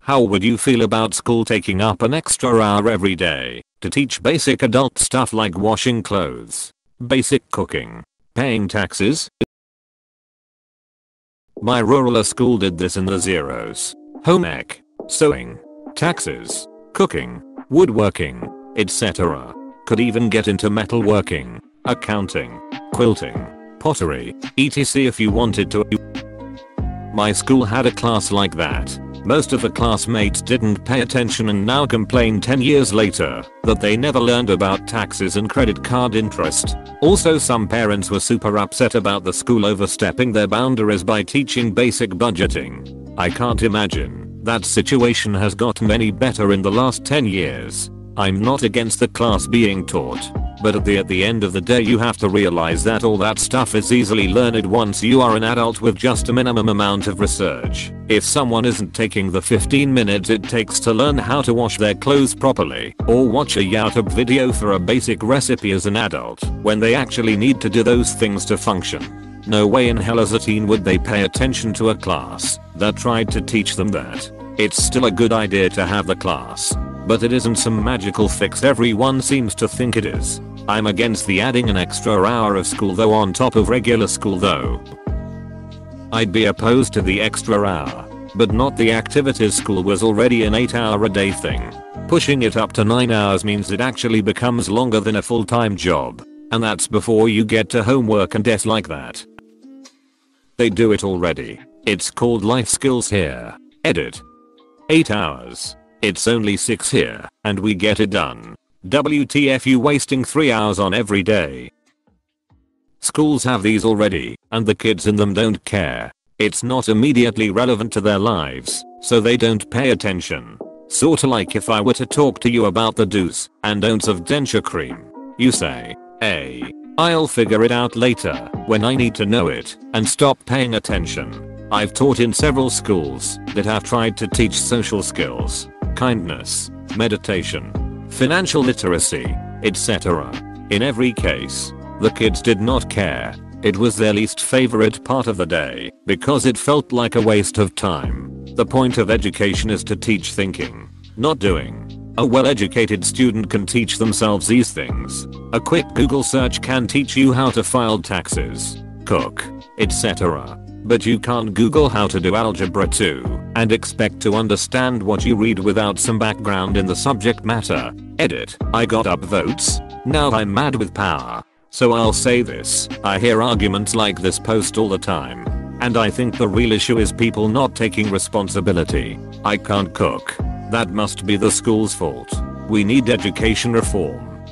How would you feel about school taking up an extra hour every day to teach basic adult stuff like washing clothes, basic cooking, paying taxes? My rural school did this in the zeros. Home ec, sewing, taxes, cooking, woodworking, etc. Could even get into metalworking, accounting, quilting, pottery, etc. if you wanted to. My school had a class like that. Most of the classmates didn't pay attention and now complain 10 years later that they never learned about taxes and credit card interest. Also, some parents were super upset about the school overstepping their boundaries by teaching basic budgeting. I can't imagine that situation has gotten any better in the last 10 years. I'm not against the class being taught, but at the end of the day you have to realize that all that stuff is easily learned once you are an adult with just a minimum amount of research. If someone isn't taking the 15 minutes it takes to learn how to wash their clothes properly, or watch a YouTube video for a basic recipe as an adult, when they actually need to do those things to function, no way in hell as a teen would they pay attention to a class that tried to teach them that. It's still a good idea to have the class, but it isn't some magical fix everyone seems to think it is. I'm against the adding an extra hour of school though on top of regular school though. I'd be opposed to the extra hour, but not the activities. School was already an 8-hour-a-day thing. Pushing it up to 9 hours means it actually becomes longer than a full-time job, and that's before you get to homework and debt like that. They do it already. It's called life skills here. Edit. 8 hours. It's only 6 here, and we get it done. WTF you wasting 3 hours on every day. Schools have these already, and the kids in them don't care. It's not immediately relevant to their lives, so they don't pay attention. Sorta like if I were to talk to you about the do's and don'ts of denture cream. You say, hey, I'll figure it out later when I need to know it, and stop paying attention. I've taught in several schools that have tried to teach social skills, kindness, meditation, financial literacy, etc. In every case, the kids did not care. It was their least favorite part of the day because it felt like a waste of time. The point of education is to teach thinking, not doing. A well-educated student can teach themselves these things. A quick Google search can teach you how to file taxes, cook, etc. But you can't Google how to do algebra 2 and expect to understand what you read without some background in the subject matter. Edit. I got upvotes. Now I'm mad with power. So I'll say this. I hear arguments like this post all the time. And I think the real issue is people not taking responsibility. I can't cook. That must be the school's fault. We need education reform.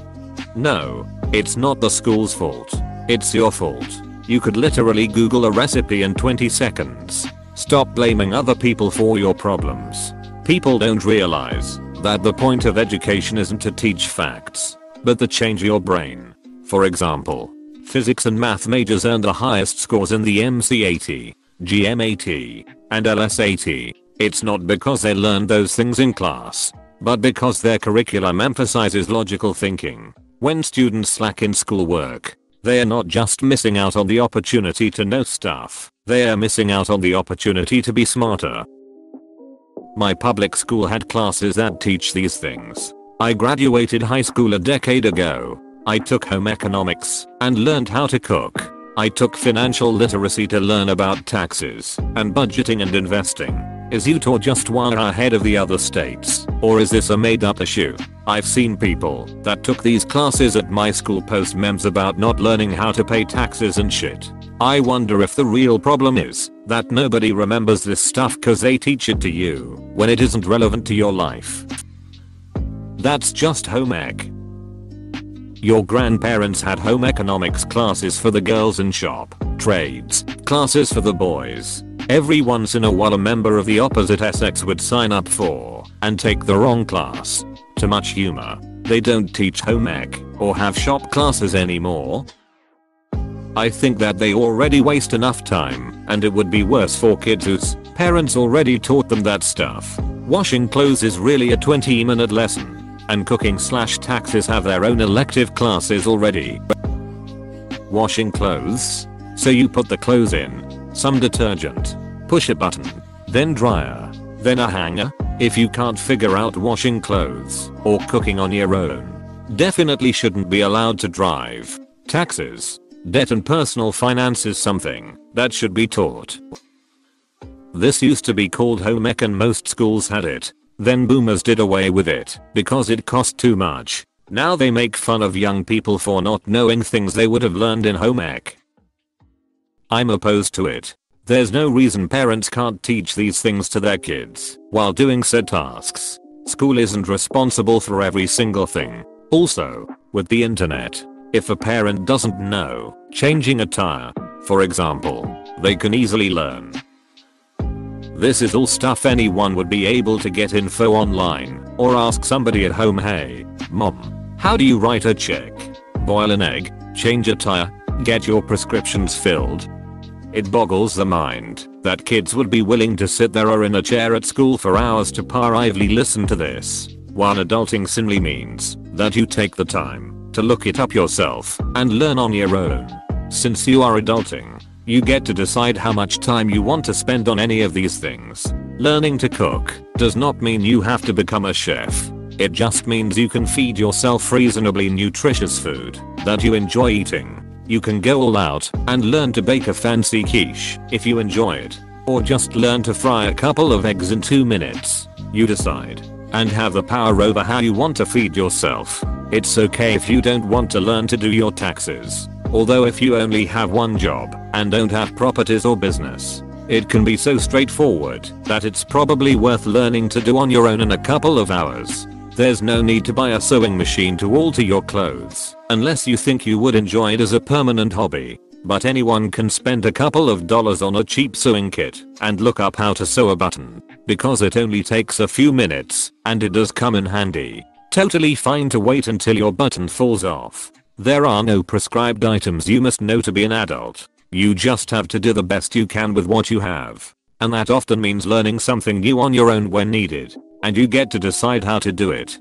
No, it's not the school's fault. It's your fault. You could literally Google a recipe in 20 seconds. Stop blaming other people for your problems. People don't realize that the point of education isn't to teach facts, but to change your brain. For example, physics and math majors earn the highest scores in the MC80, GM80, and LS80. It's not because they learned those things in class, but because their curriculum emphasizes logical thinking. When students slack in schoolwork, they are not just missing out on the opportunity to know stuff, they are missing out on the opportunity to be smarter. My public school had classes that teach these things. I graduated high school a decade ago. I took home economics and learned how to cook. I took financial literacy to learn about taxes and budgeting and investing. Is Utah just 1 hour ahead of the other states, or is this a made up issue? I've seen people that took these classes at my school post memes about not learning how to pay taxes and shit. I wonder if the real problem is that nobody remembers this stuff cause they teach it to you when it isn't relevant to your life. That's just home ec. Your grandparents had home economics classes for the girls and shop, trades, classes for the boys. Every once in a while a member of the opposite sex would sign up for and take the wrong class. Too much humor. They don't teach home ec or have shop classes anymore. I think that they already waste enough time, and it would be worse for kids whose parents already taught them that stuff. Washing clothes is really a 20-minute lesson, and cooking/taxes have their own elective classes already. Washing clothes? So you put the clothes in some detergent, push a button, then dryer, then a hanger? If you can't figure out washing clothes or cooking on your own, definitely shouldn't be allowed to drive. Taxes, debt and personal finance is something that should be taught. This used to be called home ec and most schools had it. Then boomers did away with it because it cost too much. Now they make fun of young people for not knowing things they would have learned in home ec. I'm opposed to it. There's no reason parents can't teach these things to their kids while doing said tasks. School isn't responsible for every single thing. Also, with the internet, if a parent doesn't know changing a tire, for example, they can easily learn. This is all stuff anyone would be able to get info online or ask somebody at home. Hey, mom, how do you write a check? Boil an egg, change a tire, get your prescriptions filled? It boggles the mind that kids would be willing to sit there or in a chair at school for hours to passively listen to this, while adulting simply means that you take the time to look it up yourself and learn on your own. Since you are adulting, you get to decide how much time you want to spend on any of these things. Learning to cook does not mean you have to become a chef. It just means you can feed yourself reasonably nutritious food that you enjoy eating. You can go all out and learn to bake a fancy quiche if you enjoy it, or just learn to fry a couple of eggs in 2 minutes. You decide and have the power over how you want to feed yourself. It's okay if you don't want to learn to do your taxes. Although if you only have one job and don't have properties or business, it can be so straightforward that it's probably worth learning to do on your own in a couple of hours. There's no need to buy a sewing machine to alter your clothes, unless you think you would enjoy it as a permanent hobby. But anyone can spend a couple of dollars on a cheap sewing kit and look up how to sew a button, because it only takes a few minutes and it does come in handy. Totally fine to wait until your button falls off. There are no prescribed items you must know to be an adult. You just have to do the best you can with what you have. And that often means learning something new on your own when needed. And you get to decide how to do it.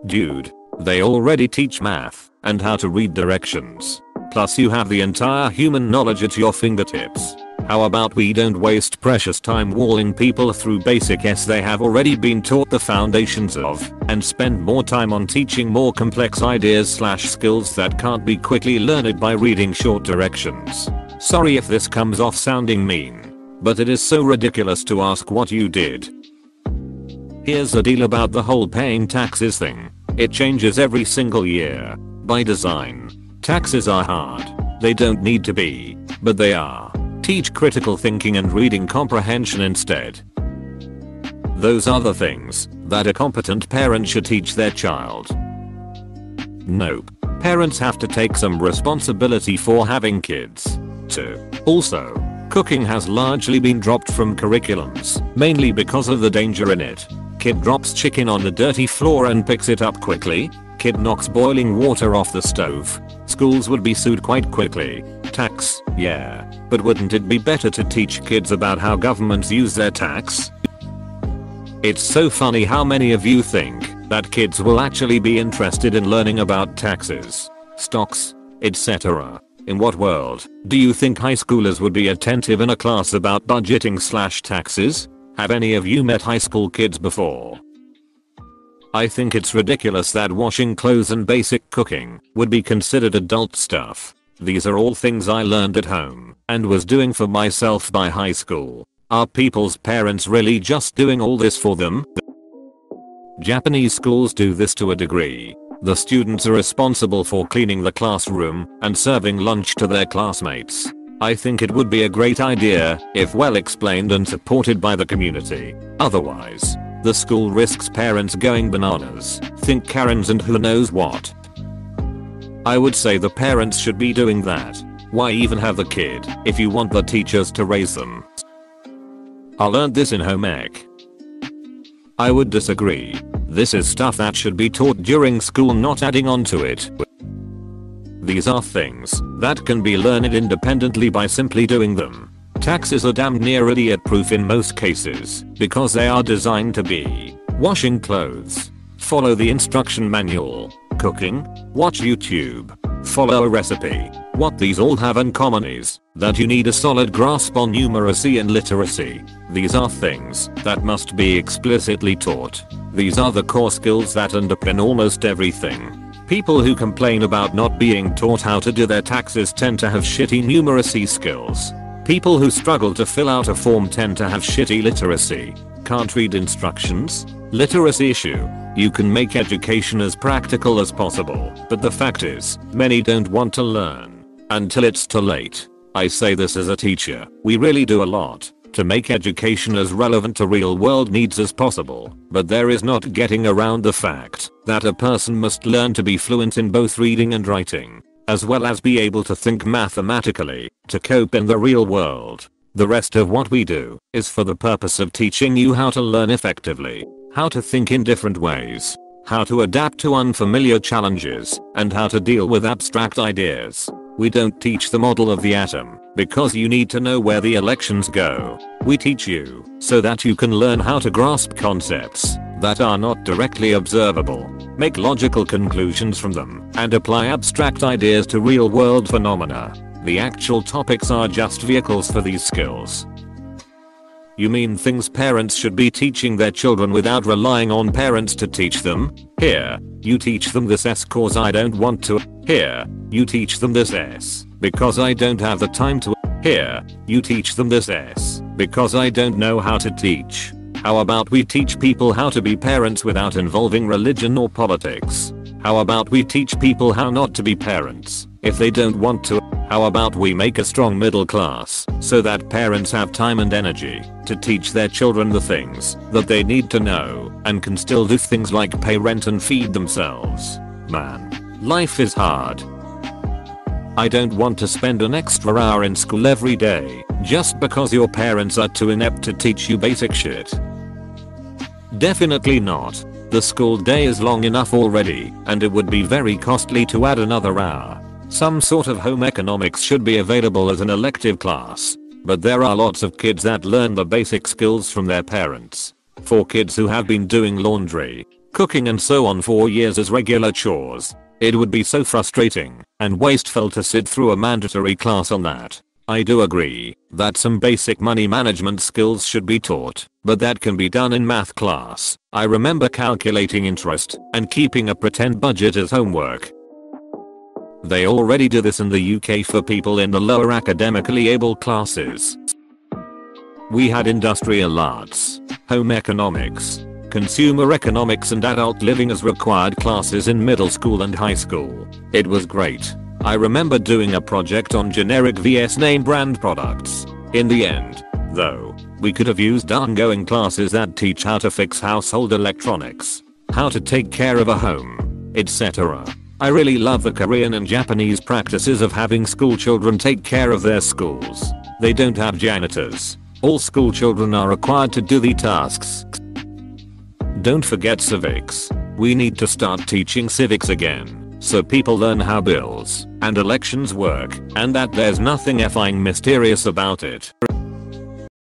Dude, they already teach math and how to read directions. Plus you have the entire human knowledge at your fingertips. How about we don't waste precious time walling people through basic S they have already been taught the foundations of, and spend more time on teaching more complex ideas/skills that can't be quickly learned by reading short directions. Sorry if this comes off sounding mean, but it is so ridiculous to ask what you did. Here's the deal about the whole paying taxes thing. It changes every single year. By design. Taxes are hard. They don't need to be, but they are. Teach critical thinking and reading comprehension instead. Those are the things that a competent parent should teach their child. Nope. Parents have to take some responsibility for having kids, too. Also, cooking has largely been dropped from curriculums, mainly because of the danger in it. Kid drops chicken on the dirty floor and picks it up quickly. Kid knocks boiling water off the stove. Schools would be sued quite quickly. Tax, yeah. But wouldn't it be better to teach kids about how governments use their tax? It's so funny how many of you think that kids will actually be interested in learning about taxes, stocks, etc. In what world do you think high schoolers would be attentive in a class about budgeting/taxes? Have any of you met high school kids before? I think it's ridiculous that washing clothes and basic cooking would be considered adult stuff. These are all things I learned at home and was doing for myself by high school. Are people's parents really just doing all this for them? Japanese schools do this to a degree. The students are responsible for cleaning the classroom and serving lunch to their classmates. I think it would be a great idea if well explained and supported by the community. Otherwise, the school risks parents going bananas, think Karens and who knows what. I would say the parents should be doing that. Why even have the kid if you want the teachers to raise them? I learned this in home ec. I would disagree. This is stuff that should be taught during school, not adding on to it. These are things that can be learned independently by simply doing them. Taxes are damn near idiot proof in most cases because they are designed to be. Washing clothes. Follow the instruction manual. Cooking. Watch YouTube. Follow a recipe. What these all have in common is that you need a solid grasp on numeracy and literacy. These are things that must be explicitly taught. These are the core skills that underpin almost everything. People who complain about not being taught how to do their taxes tend to have shitty numeracy skills. People who struggle to fill out a form tend to have shitty literacy. Can't read instructions? Literacy issue. You can make education as practical as possible, but the fact is, many don't want to learn until it's too late. I say this as a teacher. We really do a lot to make education as relevant to real world needs as possible, but there is not getting around the fact that a person must learn to be fluent in both reading and writing, as well as be able to think mathematically, to cope in the real world. The rest of what we do is for the purpose of teaching you how to learn effectively, how to think in different ways, how to adapt to unfamiliar challenges, and how to deal with abstract ideas. We don't teach the model of the atom because you need to know where the elections go. We teach you so that you can learn how to grasp concepts that are not directly observable, make logical conclusions from them, and apply abstract ideas to real-world phenomena. The actual topics are just vehicles for these skills. You mean things parents should be teaching their children without relying on parents to teach them? Here, you teach them this S cause I don't want to. Here, you teach them this S because I don't have the time to. Here, you teach them this S because I don't know how to teach. How about we teach people how to be parents without involving religion or politics? How about we teach people how not to be parents if they don't want to? How about we make a strong middle class so that parents have time and energy to teach their children the things that they need to know and can still do things like pay rent and feed themselves? Man, life is hard. I don't want to spend an extra hour in school every day just because your parents are too inept to teach you basic shit. Definitely not. The school day is long enough already, and it would be very costly to add another hour. Some sort of home economics should be available as an elective class, but there are lots of kids that learn the basic skills from their parents. For kids who have been doing laundry, cooking and so on for years as regular chores, it would be so frustrating and wasteful to sit through a mandatory class on that. I do agree that some basic money management skills should be taught, but that can be done in math class. I remember calculating interest and keeping a pretend budget as homework. They already do this in the UK for people in the lower academically able classes. We had industrial arts, home economics, consumer economics and adult living as required classes in middle school and high school. It was great. I remember doing a project on generic vs name brand products. In the end, though, we could have used ongoing classes that teach how to fix household electronics, how to take care of a home, etc. I really love the Korean and Japanese practices of having school children take care of their schools. They don't have janitors. All school children are required to do the tasks. Don't forget civics. We need to start teaching civics again, so people learn how bills and elections work, and that there's nothing effing mysterious about it.